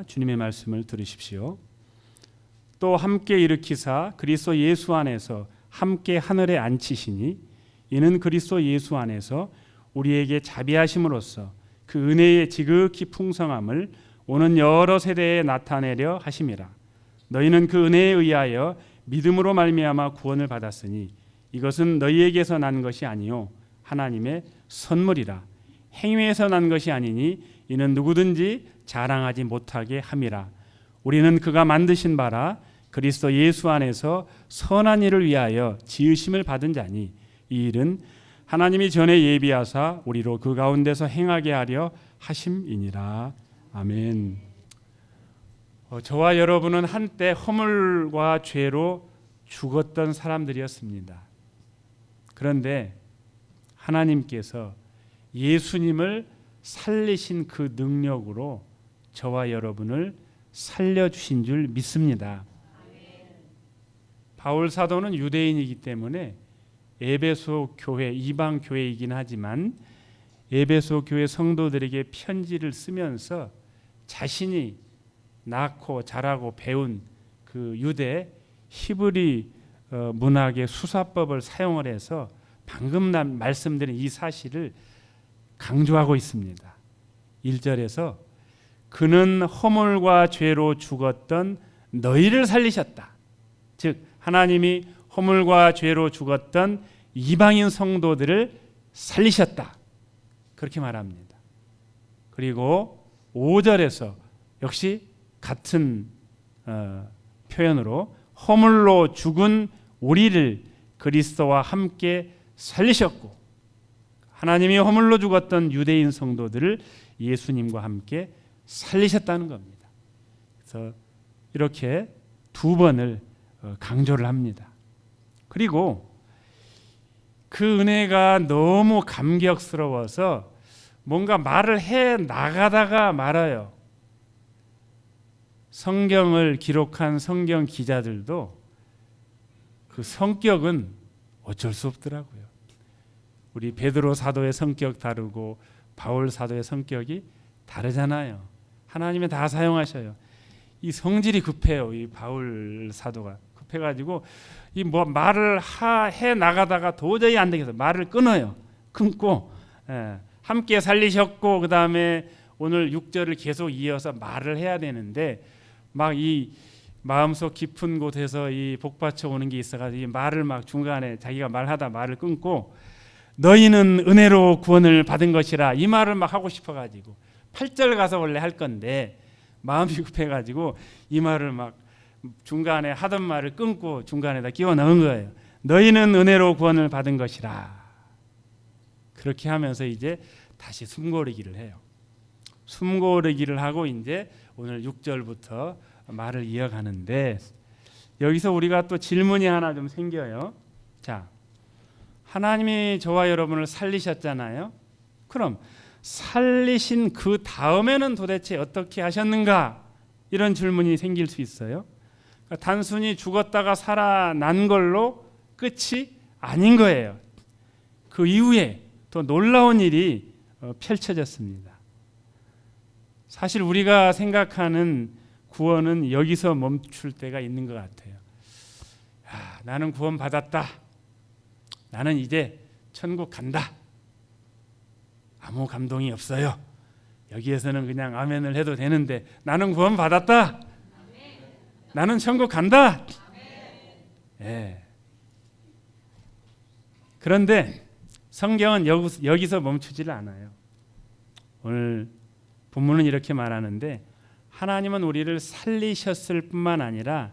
주님의 말씀을 들으십시오. 또 함께 일으키사 그리스도 예수 안에서 함께 하늘에 앉히시니 이는 그리스도 예수 안에서 우리에게 자비하심으로써 그 은혜의 지극히 풍성함을 오는 여러 세대에 나타내려 하심이라. 너희는 그 은혜에 의하여 믿음으로 말미암아 구원을 받았으니 이것은 너희에게서 난 것이 아니요 하나님의 선물이라. 행위에서 난 것이 아니니 이는 누구든지 자랑하지 못하게 함이라. 우리는 그가 만드신 바라 그리스도 예수 안에서 선한 일을 위하여 지으심을 받은 자니 이 일은 하나님이 전에 예비하사 우리로 그 가운데서 행하게 하려 하심이니라. 아멘. 저와 여러분은 한때 허물과 죄로 죽었던 사람들이었습니다. 그런데 하나님께서 예수님을 살리신 그 능력으로 저와 여러분을 살려주신 줄 믿습니다. 바울 사도는 유대인이기 때문에 에베소 교회, 이방 교회이긴 하지만 에베소 교회 성도들에게 편지를 쓰면서 자신이 낳고 자라고 배운 그 유대 히브리 문학의 수사법을 사용을 해서 방금 말씀드린 이 사실을 강조하고 있습니다. 1절에서 그는 허물과 죄로 죽었던 너희를 살리셨다. 즉 하나님이 허물과 죄로 죽었던 이방인 성도들을 살리셨다. 그렇게 말합니다. 그리고 5절에서 역시 같은 표현으로 허물로 죽은 우리를 그리스도와 함께 살리셨고 하나님이 허물로 죽었던 유대인 성도들을 예수님과 함께 살리셨다는 겁니다. 그래서 이렇게 두 번을 강조를 합니다. 그리고 그 은혜가 너무 감격스러워서 뭔가 말을 해 나가다가 말아요. 성경을 기록한 성경 기자들도 그 성격은 어쩔 수 없더라고요. 우리 베드로 사도의 성격 다르고 바울 사도의 성격이 다르잖아요. 하나님이 다 사용하셔요. 이 성질이 급해요. 이 바울 사도가 급해가지고 이 뭐 말을 해 나가다가 도저히 안 되겠어. 말을 끊어요. 끊고 함께 살리셨고 그 다음에 오늘 6절을 계속 이어서 말을 해야 되는데 막 이 마음속 깊은 곳에서 이 복받쳐 오는 게 있어가지고 이 말을 막 중간에 자기가 말하다 말을 끊고 너희는 은혜로 구원을 받은 것이라 이 말을 막 하고 싶어가지고 8절 가서 원래 할 건데 마음이 급해가지고 이 말을 막 중간에 하던 말을 끊고 중간에다 끼워 넣은 거예요. 너희는 은혜로 구원을 받은 것이라. 그렇게 하면서 이제 다시 숨고르기를 해요. 숨고르기를 하고 이제 오늘 6절부터 말을 이어가는데 여기서 우리가 또 질문이 하나 좀 생겨요. 자, 하나님이 저와 여러분을 살리셨잖아요. 그럼 살리신 그 다음에는 도대체 어떻게 하셨는가? 이런 질문이 생길 수 있어요. 그러니까 단순히 죽었다가 살아난 걸로 끝이 아닌 거예요. 그 이후에 더 놀라운 일이 펼쳐졌습니다. 사실 우리가 생각하는 구원은 여기서 멈출 때가 있는 것 같아요. 야, 나는 구원 받았다. 나는 이제 천국 간다. 아무 감동이 없어요. 여기에서는 그냥 아멘을 해도 되는데 나는 구원 받았다. 나는 천국 간다. 예. 그런데 성경은 여기서 멈추지를 않아요. 오늘 본문은 이렇게 말하는데 하나님은 우리를 살리셨을 뿐만 아니라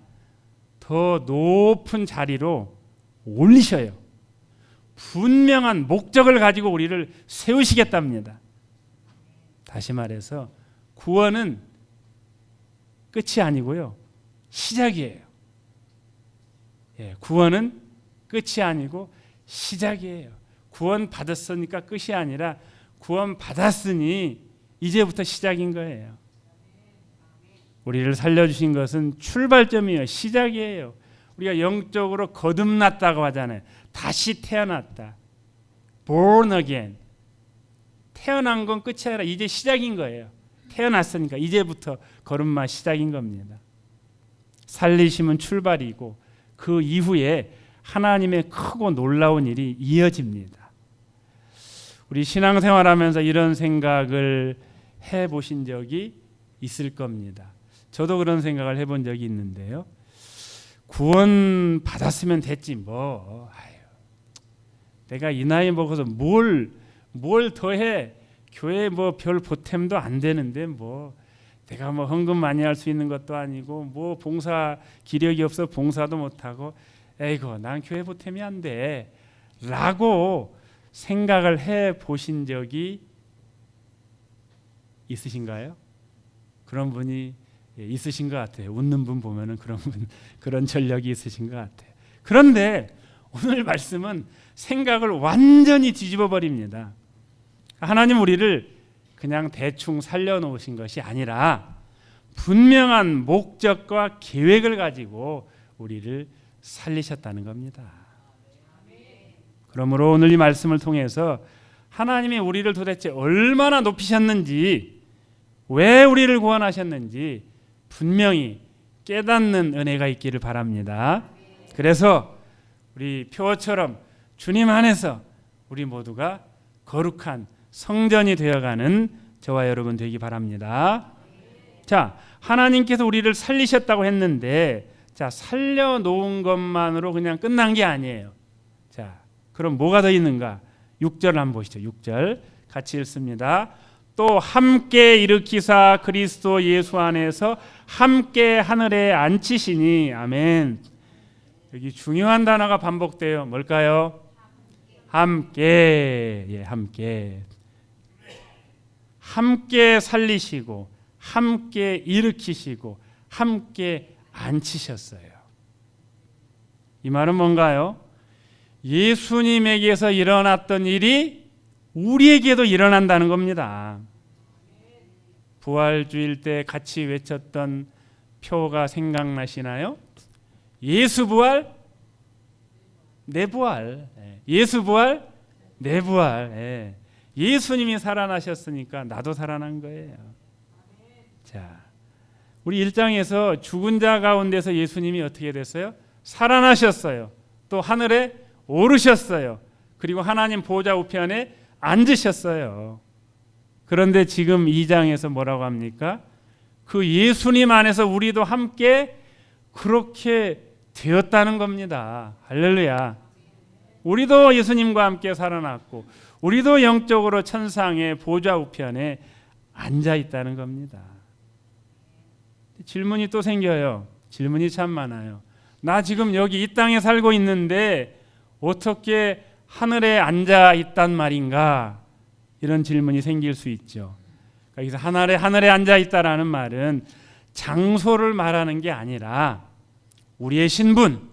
더 높은 자리로 올리셔요. 분명한 목적을 가지고 우리를 세우시겠답니다. 다시 말해서 구원은 끝이 아니고요. 시작이에요. 예, 구원은 끝이 아니고 시작이에요. 구원 받았으니까 끝이 아니라 구원 받았으니 이제부터 시작인 거예요. 우리를 살려주신 것은 출발점이에요. 시작이에요. 우리가 영적으로 거듭났다고 하잖아요. 다시 태어났다. Born again. 태어난 건 끝이 아니라 이제 시작인 거예요. 태어났으니까 이제부터 걸음마 시작인 겁니다. 살리심은 출발이고 그 이후에 하나님의 크고 놀라운 일이 이어집니다. 우리 신앙생활하면서 이런 생각을 해보신 적이 있을 겁니다. 저도 그런 생각을 해본 적이 있는데요. 구원 받았으면 됐지 뭐. 아유, 내가 이 나이 먹어서 뭘 더해. 교회 뭐 별 보탬도 안 되는데 뭐 내가 뭐 헌금 많이 할 수 있는 것도 아니고 뭐 봉사 기력이 없어 봉사도 못하고 에이고 난 교회 보탬이 안 돼 라고 생각을 해 보신 적이 있으신가요? 그런 분이 있으신 것 같아요. 웃는 분 보면은 그런 전력이 있으신 것 같아요. 그런데 오늘 말씀은 생각을 완전히 뒤집어 버립니다. 하나님 우리를 그냥 대충 살려놓으신 것이 아니라 분명한 목적과 계획을 가지고 우리를 살리셨다는 겁니다. 그러므로 오늘 이 말씀을 통해서 하나님이 우리를 도대체 얼마나 높이셨는지, 왜 우리를 구원하셨는지 분명히 깨닫는 은혜가 있기를 바랍니다. 그래서 우리 표어처럼 주님 안에서 우리 모두가 거룩한 성전이 되어가는 저와 여러분 되기 바랍니다. 자, 하나님께서 우리를 살리셨다고 했는데, 자, 살려놓은 것만으로 그냥 끝난 게 아니에요. 자, 그럼 뭐가 더 있는가? 6절 한번 보시죠. 6절 같이 읽습니다. 또 함께 일으키사 그리스도 예수 안에서 함께 하늘에 앉히시니. 아멘. 여기 중요한 단어가 반복돼요. 뭘까요? 함께. 예, 함께. 함께 살리시고 함께 일으키시고 함께 앉히셨어요. 이 말은 뭔가요? 예수님에게서 일어났던 일이 우리에게도 일어난다는 겁니다. 부활주일 때 같이 외쳤던 표가 생각나시나요? 예수 부활, 내 부활. 예수 부활, 내 부활. 예수님이 살아나셨으니까 나도 살아난 거예요. 자, 우리 1장에서 죽은 자 가운데서 예수님이 어떻게 됐어요? 살아나셨어요. 또 하늘에 오르셨어요. 그리고 하나님 보좌 우편에 앉으셨어요. 그런데 지금 2장에서 뭐라고 합니까? 그 예수님 안에서 우리도 함께 그렇게 되었다는 겁니다. 할렐루야. 우리도 예수님과 함께 살아났고 우리도 영적으로 천상의 보좌 우편에 앉아 있다는 겁니다. 질문이 또 생겨요. 질문이 참 많아요. 나 지금 여기 이 땅에 살고 있는데 어떻게 하늘에 앉아 있단 말인가? 이런 질문이 생길 수 있죠. 여기서 하늘에 앉아 있다라는 말은 장소를 말하는 게 아니라 우리의 신분,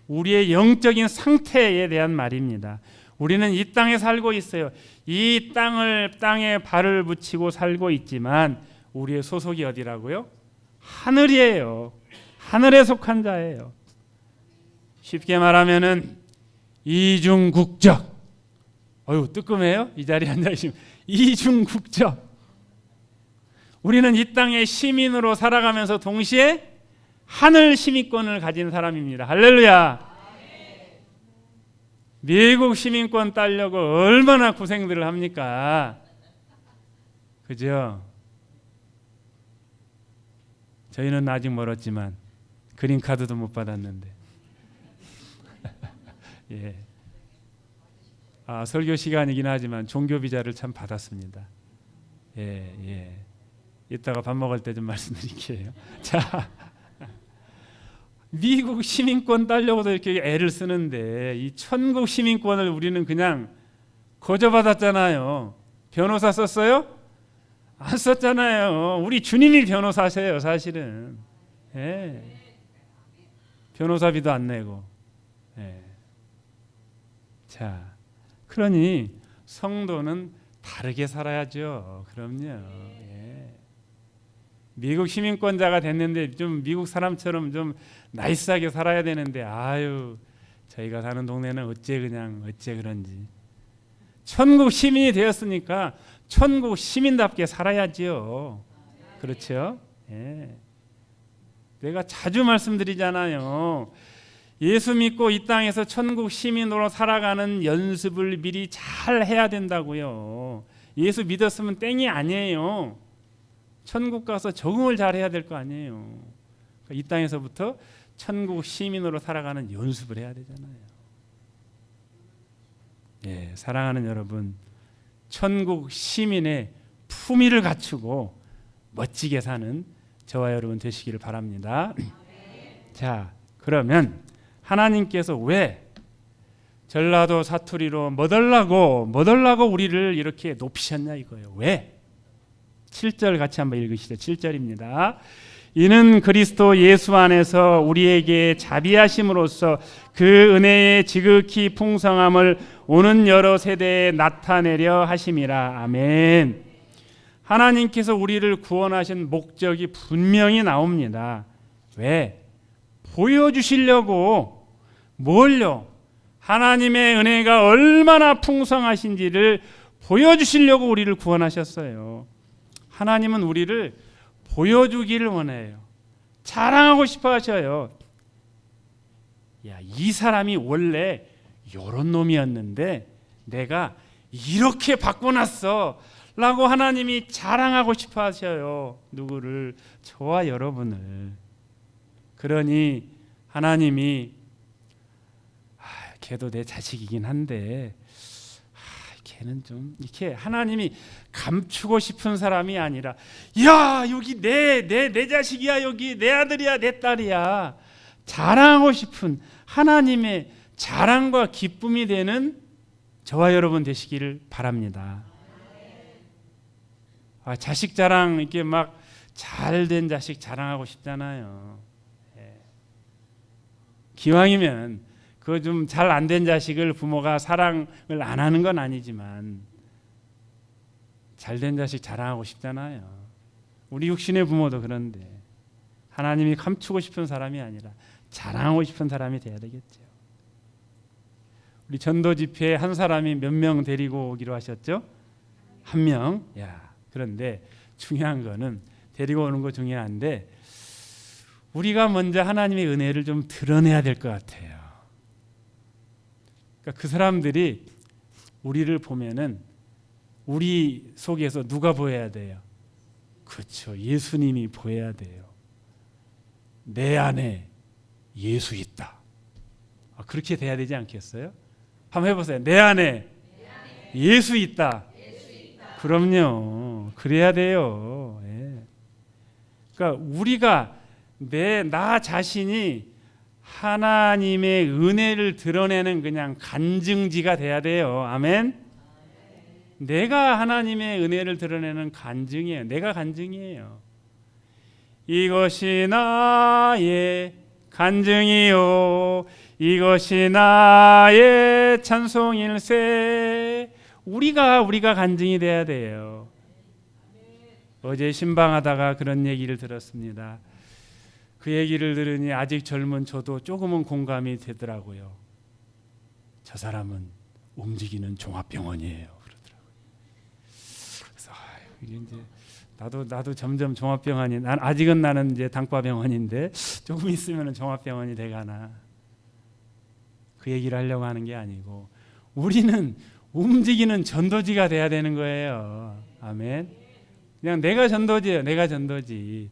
우리의 영적인 상태에 대한 말입니다. 우리는 이 땅에 살고 있어요. 이 땅에 발을 붙이고 살고 있지만 우리의 소속이 어디라고요? 하늘이에요. 하늘에 속한 자예요. 쉽게 말하면은 이중국적. 어휴, 뜨끔해요? 이 자리에 앉아있으면 이중국적. 우리는 이 땅의 시민으로 살아가면서 동시에 하늘 시민권을 가진 사람입니다. 할렐루야. 미국 시민권 따려고 얼마나 고생들을 합니까? 그죠? 저희는 아직 멀었지만 그린카드도 못 받았는데. 예. 설교 시간이긴 하지만 종교 비자를 참 받았습니다. 예. 이따가 밥 먹을 때 좀 말씀드릴게요. 자, 미국 시민권 따려고도 이렇게 애를 쓰는데 이 천국 시민권을 우리는 그냥 거저받았잖아요. 변호사 썼어요? 안 썼잖아요. 우리 주님이 변호사세요, 사실은. 예. 변호사비도 안 내고. 예. 자, 그러니 성도는 다르게 살아야죠. 그럼요. 예. 미국 시민권자가 됐는데 좀 미국 사람처럼 좀 나이스하게 살아야 되는데 아유, 저희가 사는 동네는 어째 그런지. 천국 시민이 되었으니까 천국 시민답게 살아야지요. 그렇죠? 예. 내가 자주 말씀드리잖아요. 예수 믿고 이 땅에서 천국 시민으로 살아가는 연습을 미리 잘 해야 된다고요. 예수 믿었으면 땡이 아니에요. 천국 가서 적응을 잘 해야 될 거 아니에요. 그러니까 이 땅에서부터 천국 시민으로 살아가는 연습을 해야 되잖아요. 예, 사랑하는 여러분, 천국 시민의 품위를 갖추고 멋지게 사는 저와 여러분 되시기를 바랍니다. 자, 그러면 하나님께서 왜 전라도 사투리로 뭐달라고 우리를 이렇게 높이셨냐 이거예요. 왜? 7절 같이 한번 읽으시죠. 7절입니다. 이는 그리스도 예수 안에서 우리에게 자비하심으로써 그 은혜의 지극히 풍성함을 오는 여러 세대에 나타내려 하심이라. 아멘. 하나님께서 우리를 구원하신 목적이 분명히 나옵니다. 왜? 보여주시려고. 뭘요? 하나님의 은혜가 얼마나 풍성하신지를 보여주시려고 우리를 구원하셨어요. 하나님은 우리를 보여주기를 원해요. 자랑하고 싶어 하셔요. 야, 이 사람이 원래 이런 놈이었는데 내가 이렇게 바꿔놨어 라고 하나님이 자랑하고 싶어 하셔요. 누구를? 저와 여러분을. 그러니 하나님이 걔도 내 자식이긴 한데 걔는 좀 이렇게 하나님이 감추고 싶은 사람이 아니라 야 여기 내 자식이야, 여기 내 아들이야, 내 딸이야, 자랑하고 싶은 하나님의 자랑과 기쁨이 되는 저와 여러분 되시기를 바랍니다. 자식 자랑 이렇게 막 잘된 자식 자랑하고 싶잖아요. 기왕이면 그 좀 잘 안 된 자식을 부모가 사랑을 안 하는 건 아니지만 잘된 자식 자랑하고 싶잖아요. 우리 육신의 부모도 그런데 하나님이 감추고 싶은 사람이 아니라 자랑하고 싶은 사람이 돼야 되겠죠. 우리 전도 집회에 한 사람이 몇 명 데리고 오기로 하셨죠? 1명. 야, 그런데 중요한 거는 데리고 오는 거 중요한데 우리가 먼저 하나님의 은혜를 좀 드러내야 될 것 같아요. 그러니까 그 사람들이 우리를 보면은 우리 속에서 누가 보여야 돼요? 그렇죠. 예수님이 보여야 돼요. 내 안에 예수 있다. 그렇게 돼야 되지 않겠어요? 한번 해보세요. 내 안에 예수 있다. 그럼요. 그래야 돼요. 예. 그러니까 우리가 나 자신이 하나님의 은혜를 드러내는 그냥 간증지가 돼야 돼요. 아멘. 내가 하나님의 은혜를 드러내는 간증이에요. 내가 간증이에요. 이것이 나의 간증이요, 이것이 나의 찬송일세. 우리가 간증이 돼야 돼요. 어제 신방하다가 그런 얘기를 들었습니다. 그 얘기를 들으니 아직 젊은 저도 조금은 공감이 되더라고요. 저 사람은 움직이는 종합병원이에요. 그러더라고요. 그래서 이게 이제 나도 점점 종합병원이, 아직은 나는 이제 단과병원인데 조금 있으면 종합병원이 돼가나. 그 얘기를 하려고 하는 게 아니고 우리는 움직이는 전도지가 돼야 되는 거예요. 아멘. 그냥 내가 전도지예요. 내가 전도지.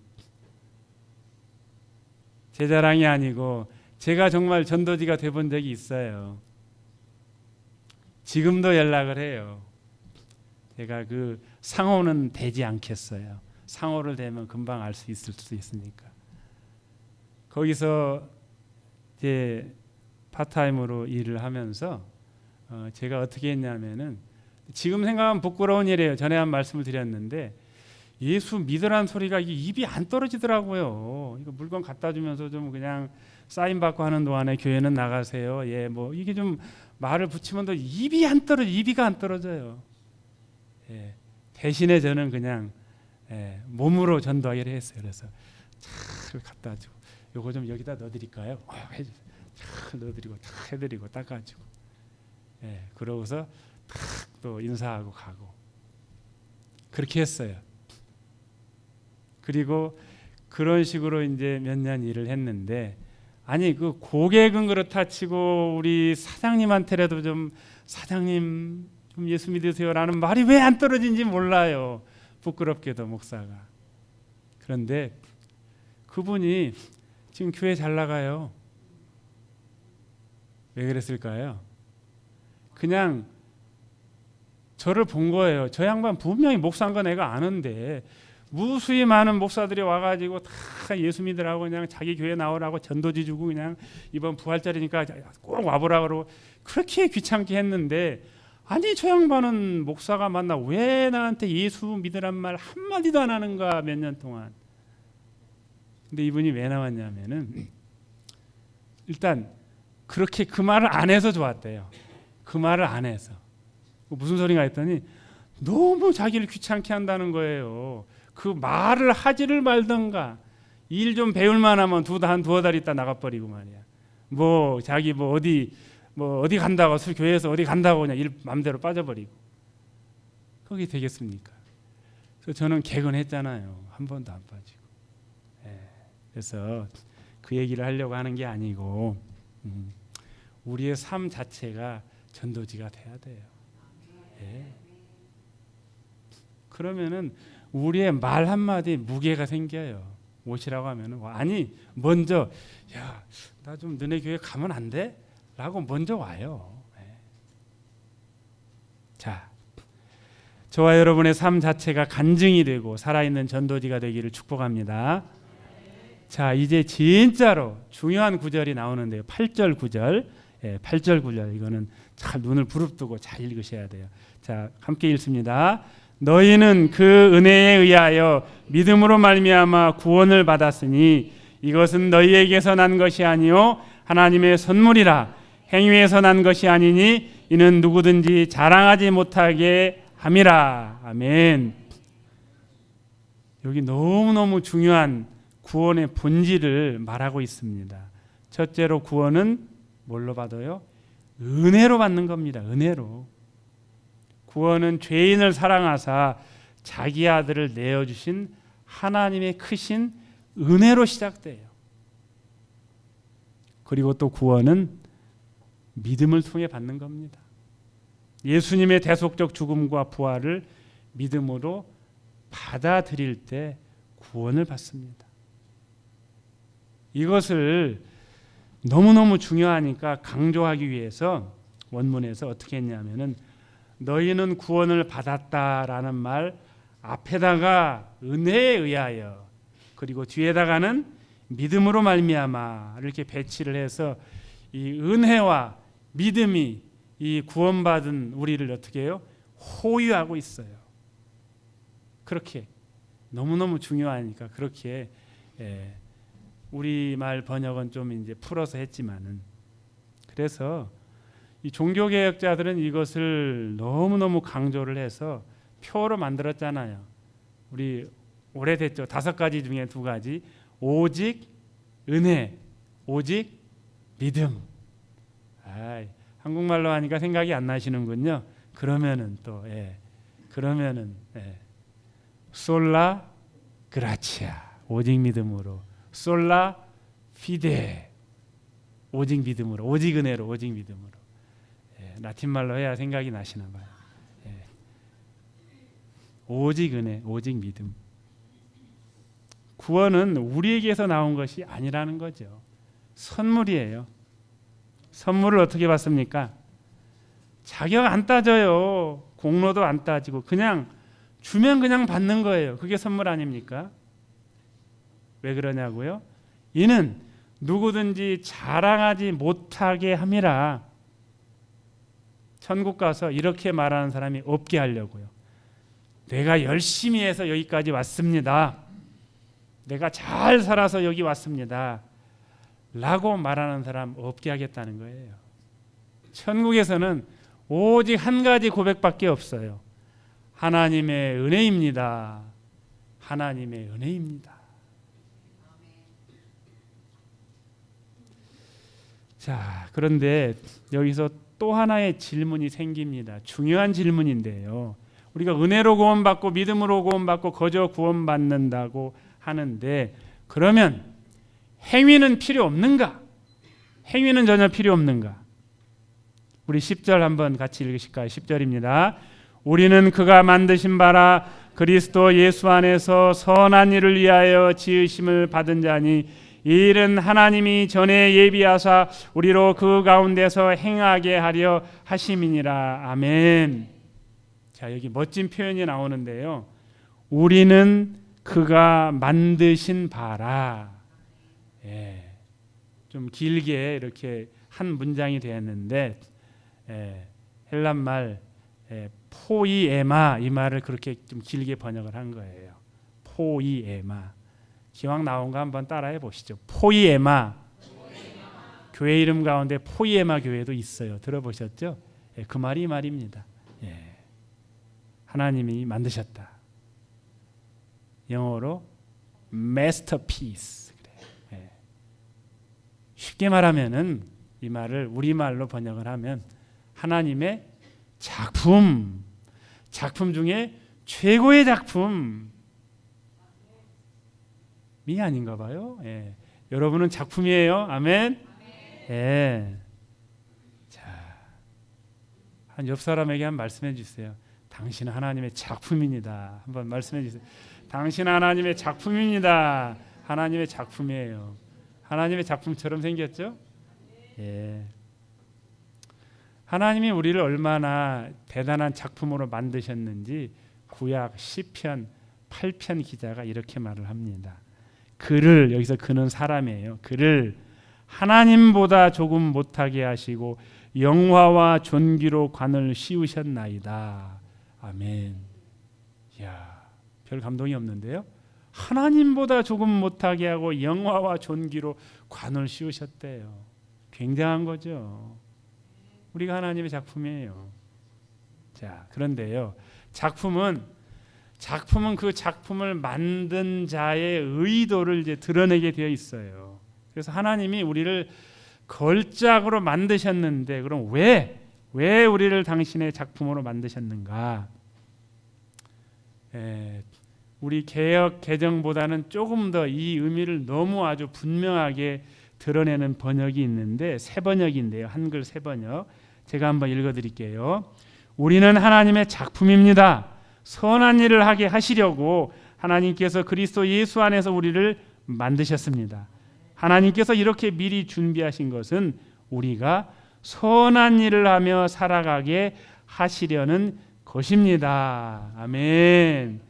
제 자랑이 아니고 제가 정말 전도지가 돼본 적이 있어요. 지금도 연락을 해요. 제가 그 상호는 되지 않겠어요. 상호를 대면 금방 알 수 있을 수 있으니까. 거기서 이제 파트타임으로 일을 하면서 제가 어떻게 했냐면은, 지금 생각하면 부끄러운 일이에요. 전에 한 말씀을 드렸는데 예수 믿으라는 소리가 이게 입이 안 떨어지더라고요. 이거 물건 갖다 주면서 좀 그냥 사인 받고 하는 동안에 교회는 나가세요. 예, 뭐 이게 좀 말을 붙이면 또 입이 안 떨어져, 입이가 안 떨어져요. 예, 대신에 저는 그냥 몸으로 전도하기로 했어요. 그래서 잘 갖다 주고, 요거 좀 여기다 넣어드릴까요? 해주세요. 잘 넣어드리고 탁 해드리고 닦아주고, 그러고서 탁 또 인사하고 가고 그렇게 했어요. 그리고 그런 식으로 이제 몇 년 일을 했는데, 아니 그 고객은 그렇다 치고 우리 사장님한테라도 좀 사장님 좀 예수 믿으세요라는 말이 왜 안 떨어진지 몰라요. 부끄럽게도 목사가. 그런데 그분이 지금 교회 잘 나가요. 왜 그랬을까요? 그냥 저를 본 거예요. 저 양반 분명히 목사인 거 내가 아는데 무수히 많은 목사들이 와가지고 다 예수 믿으라고 그냥 자기 교회 나오라고 전도지 주고 그냥 이번 부활절이니까 꼭 와보라 그러고 그렇게 귀찮게 했는데, 아니 저 양반은 목사가 맞나 왜 나한테 예수 믿으란 말 한마디도 안 하는가 몇 년 동안. 근데 이분이 왜 나왔냐면은 일단 그렇게 그 말을 안 해서 좋았대요. 그 말을 안 해서. 무슨 소리가 했더니 너무 자기를 귀찮게 한다는 거예요. 그 말을 하지를 말던가 일 좀 배울 만하면 두어 달 있다 나가버리고 말이야. 뭐 자기 뭐 어디 간다고 교회에서 어디 간다고 그냥 일 맘대로 빠져버리고. 그게 되겠습니까? 그래서 저는 개근했잖아요. 한 번도 안 빠지고. 그래서 그 얘기를 하려고 하는 게 아니고 우리의 삶 자체가 전도지가 돼야 돼요. 그러면은 우리의 말 한마디 무게가 생겨요. 오시라고 하면은 아니 먼저 야 나 좀 너네 교회 가면 안 돼? 라고 먼저 와요. 자, 저와 여러분의 삶 자체가 간증이 되고 살아있는 전도지가 되기를 축복합니다. 자, 이제 진짜로 중요한 구절이 나오는데요. 8절 9절. 8절 9절 이거는 잘 눈을 부릅뜨고 잘 읽으셔야 돼요. 자, 함께 읽습니다. 너희는 그 은혜에 의하여 믿음으로 말미암아 구원을 받았으니 이것은 너희에게서 난 것이 아니요 하나님의 선물이라. 행위에서 난 것이 아니니 이는 누구든지 자랑하지 못하게 함이라. 아멘. 여기 너무너무 중요한 구원의 본질을 말하고 있습니다. 첫째로 구원은 뭘로 받아요? 은혜로 받는 겁니다. 은혜로. 구원은 죄인을 사랑하사 자기 아들을 내어주신 하나님의 크신 은혜로 시작돼요. 그리고 또 구원은 믿음을 통해 받는 겁니다. 예수님의 대속적 죽음과 부활을 믿음으로 받아들일 때 구원을 받습니다. 이것을 너무너무 중요하니까 강조하기 위해서 원문에서 어떻게 했냐면은 너희는 구원을 받았다라는 말 앞에다가 은혜에 의하여 그리고 뒤에다가는 믿음으로 말미암아 이렇게 배치를 해서 이 은혜와 믿음이 이 구원받은 우리를 어떻게 해요? 호유하고 있어요. 그렇게 너무너무 중요하니까 그렇게 우리말 번역은 좀 이제 풀어서 했지만은, 그래서 이 종교개혁자들은 이것을 너무너무 강조를 해서 표로 만들었잖아요. 우리 오래됐죠. 5가지 중에 2가지. 오직 은혜, 오직 믿음. 한국말로 하니까 생각이 안 나시는군요. 그러면은 또 솔라 그라치아, 오직 믿음으로. 솔라 피데, 오직 믿음으로, 오직 은혜로, 오직 믿음으로. 라틴말로 해야 생각이 나시나 봐요. 오직 은혜, 오직 믿음. 구원은 우리에게서 나온 것이 아니라는 거죠. 선물이에요. 선물을 어떻게 받습니까? 자격 안 따져요. 공로도 안 따지고 그냥 주면 그냥 받는 거예요. 그게 선물 아닙니까? 왜 그러냐고요? 이는 누구든지 자랑하지 못하게 함이라. 천국 가서 이렇게 말하는 사람이 없게 하려고요. 내가 열심히 해서 여기까지 왔습니다. 내가 잘 살아서 여기 왔습니다. 라고 말하는 사람 없게 하겠다는 거예요. 천국에서는 오직 한 가지 고백밖에 없어요. 하나님의 은혜입니다. 하나님의 은혜입니다. 자, 그런데 여기서 또 하나의 질문이 생깁니다. 중요한 질문인데요. 우리가 은혜로 구원받고 믿음으로 구원받고 거저 구원받는다고 하는데 그러면 행위는 필요 없는가? 행위는 전혀 필요 없는가? 우리 10절 한번 같이 읽으실까요? 10절입니다. 우리는 그가 만드신 바라 그리스도 예수 안에서 선한 일을 위하여 지으심을 받은 자니 이 일은 하나님이 전에 예비하사 우리로 그 가운데서 행하게 하려 하심이니라. 아멘. 자, 여기 멋진 표현이 나오는데요. 우리는 그가 만드신 바라. 예, 좀 길게 이렇게 한 문장이 되었는데 헬란말 포이에마 이 말을 그렇게 좀 길게 번역을 한 거예요. 포이에마. 기왕 나온 거 한번 따라해 보시죠. 포이에마. 교회 이름 가운데 포이에마 교회도 있어요. 들어보셨죠? 그 말이 이 말입니다. 하나님이 만드셨다. 영어로 masterpiece. 쉽게 말하면은 이 말을 우리말로 번역을 하면 하나님의 작품 중에 최고의 작품이 아닌가 봐요. 여러분은 작품이에요. 아멘. 자, 한 옆 사람에게 한 말씀해 주세요. 당신은 하나님의 작품입니다. 한번 말씀해 주세요. 당신은 하나님의 작품입니다. 하나님의 작품이에요. 하나님의 작품처럼 생겼죠? 하나님이 우리를 얼마나 대단한 작품으로 만드셨는지 구약 시편 8편 기자가 이렇게 말을 합니다. 그를, 여기서 그는 사람이에요. 그를 하나님보다 조금 못하게 하시고 영화와 존귀로 관을 씌우셨나이다. 아멘. 이야, 별 감동이 없는데요. 하나님보다 조금 못하게 하고 영화와 존귀로 관을 씌우셨대요. 굉장한 거죠. 우리가 하나님의 작품이에요. 자, 그런데요. 작품은 그 작품을 만든 자의 의도를 이제 드러내게 되어 있어요. 그래서 하나님이 우리를 걸작으로 만드셨는데 그럼 왜 우리를 당신의 작품으로 만드셨는가? 우리 개역 개정보다는 조금 더 이 의미를 너무 아주 분명하게 드러내는 번역이 있는데 새 번역인데요. 한글 새 번역. 제가 한번 읽어드릴게요. 우리는 하나님의 작품입니다. 선한 일을 하게 하시려고 하나님께서 그리스도 예수 안에서 우리를 만드셨습니다. 하나님께서 이렇게 미리 준비하신 것은 우리가 선한 일을 하며 살아가게 하시려는 것입니다. 아멘.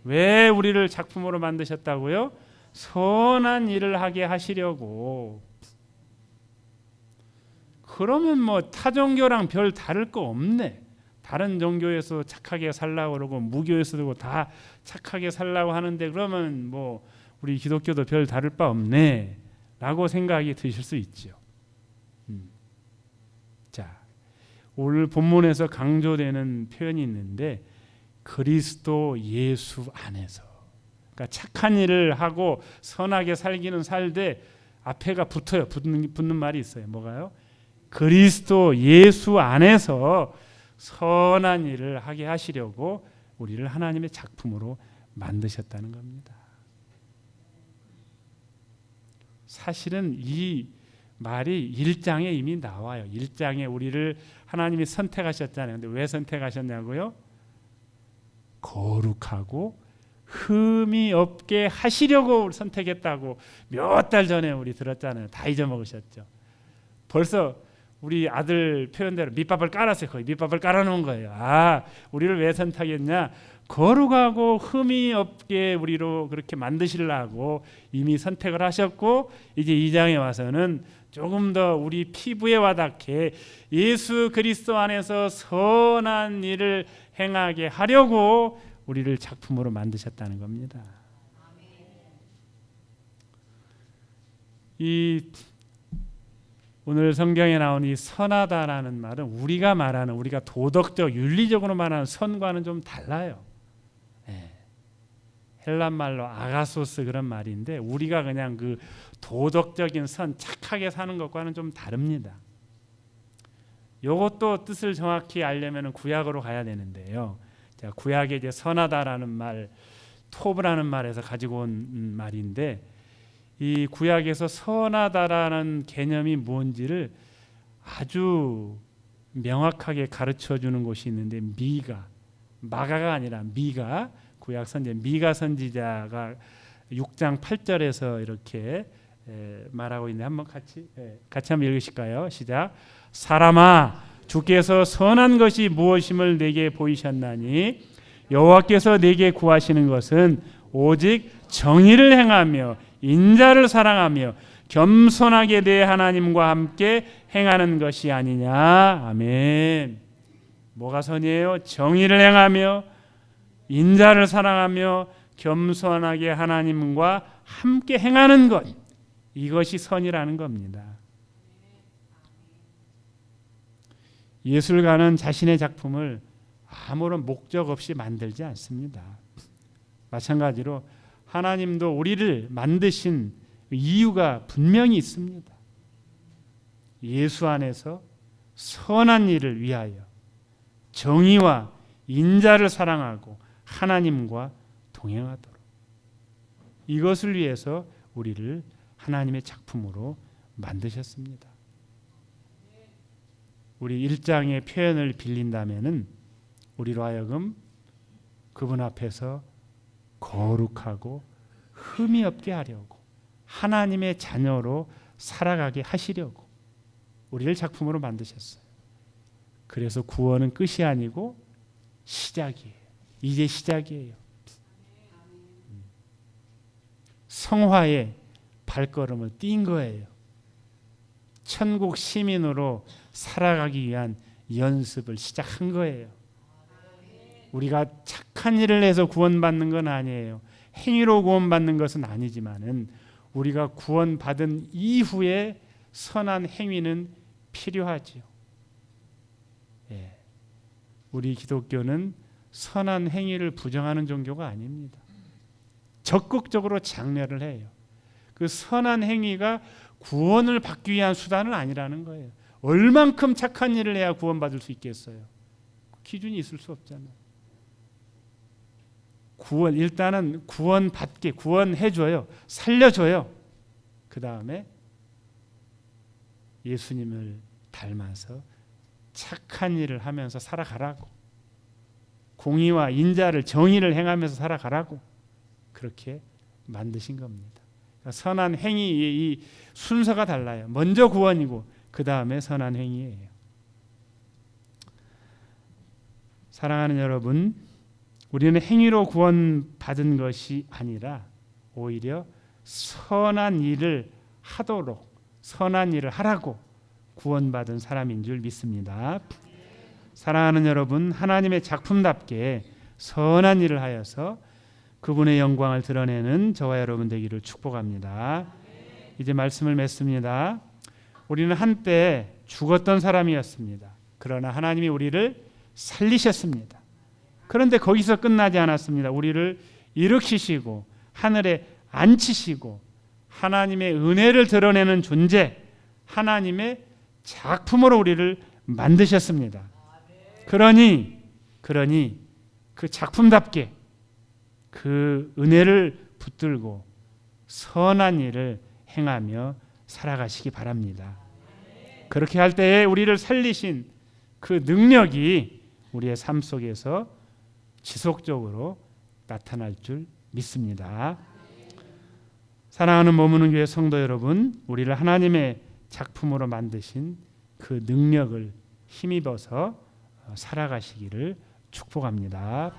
왜 우리를 작품으로 만드셨다고요? 선한 일을 하게 하시려고. 그러면 뭐 타종교랑 별 다를 거 없네. 다른 종교에서 착하게 살라고 그러고 무교에서도 다 착하게 살라고 하는데 그러면 뭐 우리 기독교도 별 다를 바 없네 라고 생각이 드실 수 있죠. 자, 오늘 본문에서 강조되는 표현이 있는데 그리스도 예수 안에서, 그러니까 착한 일을 하고 선하게 살기는 살되 앞에가 붙어요. 붙는 말이 있어요. 뭐가요? 그리스도 예수 안에서 선한 일을 하게 하시려고 우리를 하나님의 작품으로 만드셨다는 겁니다. 사실은 이 말이 1장에 이미 나와요. 1장에 우리를 하나님이 선택하셨잖아요. 근데 왜 선택하셨냐고요? 거룩하고 흠이 없게 하시려고 선택했다고 몇 달 전에 우리 들었잖아요. 다 잊어먹으셨죠. 벌써 우리 아들 표현대로 밑밥을 깔았어요. 거의 밑밥을 깔아놓은 거예요. 아, 우리를 왜 선택했냐? 거룩하고 흠이 없게 우리로 그렇게 만드시려고 이미 선택을 하셨고 이제 2장에 와서는 조금 더 우리 피부에 와닿게 예수 그리스도 안에서 선한 일을 행하게 하려고 우리를 작품으로 만드셨다는 겁니다. 이 오늘 성경에 나온 이 선하다라는 말은 우리가 말하는, 우리가 도덕적 윤리적으로 말하는 선과는 좀 달라요. 헬란 말로 아가소스 그런 말인데 우리가 그냥 그 도덕적인 선, 착하게 사는 것과는 좀 다릅니다. 이것도 뜻을 정확히 알려면 구약으로 가야 되는데요. 자, 구약에 이제 선하다라는 말 토브라는 말에서 가지고 온 말인데, 이 구약에서 선하다라는 개념이 뭔지를 아주 명확하게 가르쳐 주는 곳이 있는데, 마가가 아니라 미가, 구약 선지 미가 선지자가 6장 8절에서 이렇게 말하고 있는데, 한번 같이 한번 읽으실까요? 시작. 사람아, 주께서 선한 것이 무엇임을 내게 보이셨나니 여호와께서 내게 구하시는 것은 오직 정의를 행하며 인자를 사랑하며 겸손하게 내 하나님과 함께 행하는 것이 아니냐. 아멘. 뭐가 선이에요? 정의를 행하며 인자를 사랑하며 겸손하게 하나님과 함께 행하는 것, 이것이 선이라는 겁니다. 예술가는 자신의 작품을 아무런 목적 없이 만들지 않습니다. 마찬가지로 하나님도 우리를 만드신 이유가 분명히 있습니다. 예수 안에서 선한 일을 위하여 정의와 인자를 사랑하고 하나님과 동행하도록, 이것을 위해서 우리를 하나님의 작품으로 만드셨습니다. 우리 1장의 표현을 빌린다면은 우리로 하여금 그분 앞에서 거룩하고 흠이 없게 하려고, 하나님의 자녀로 살아가게 하시려고 우리를 작품으로 만드셨어요. 그래서 구원은 끝이 아니고 시작이에요. 이제 시작이에요. 성화의 발걸음을 띈 거예요. 천국 시민으로 살아가기 위한 연습을 시작한 거예요. 우리가 착한 일을 해서 구원받는 건 아니에요. 행위로 구원받는 것은 아니지만은 우리가 구원받은 이후에 선한 행위는 필요하지요. 우리 기독교는 선한 행위를 부정하는 종교가 아닙니다. 적극적으로 장려를 해요. 그 선한 행위가 구원을 받기 위한 수단은 아니라는 거예요. 얼만큼 착한 일을 해야 구원받을 수 있겠어요? 기준이 있을 수 없잖아요. 일단은 구원받게, 구원해줘요. 살려줘요. 그 다음에 예수님을 닮아서 착한 일을 하면서 살아가라고, 공의와 인자를, 정의를 행하면서 살아가라고 그렇게 만드신 겁니다. 그러니까 선한 행위의 이 순서가 달라요. 먼저 구원이고 그 다음에 선한 행위예요. 사랑하는 여러분, 우리는 행위로 구원받은 것이 아니라 오히려 선한 일을 하도록, 선한 일을 하라고 구원받은 사람인 줄 믿습니다. 사랑하는 여러분, 하나님의 작품답게 선한 일을 하여서 그분의 영광을 드러내는 저와 여러분 되기를 축복합니다. 이제 말씀을 맺습니다. 우리는 한때 죽었던 사람이었습니다. 그러나 하나님이 우리를 살리셨습니다. 그런데 거기서 끝나지 않았습니다. 우리를 일으키시고 하늘에 앉히시고 하나님의 은혜를 드러내는 존재, 하나님의 작품으로 우리를 만드셨습니다. 그러니 그 작품답게 그 은혜를 붙들고 선한 일을 행하며 살아가시기 바랍니다. 그렇게 할 때에 우리를 살리신 그 능력이 우리의 삶 속에서 지속적으로 나타날 줄 믿습니다. 사랑하는 머무는 교회 성도 여러분, 우리를 하나님의 작품으로 만드신 그 능력을 힘입어서 살아가시기를 축복합니다.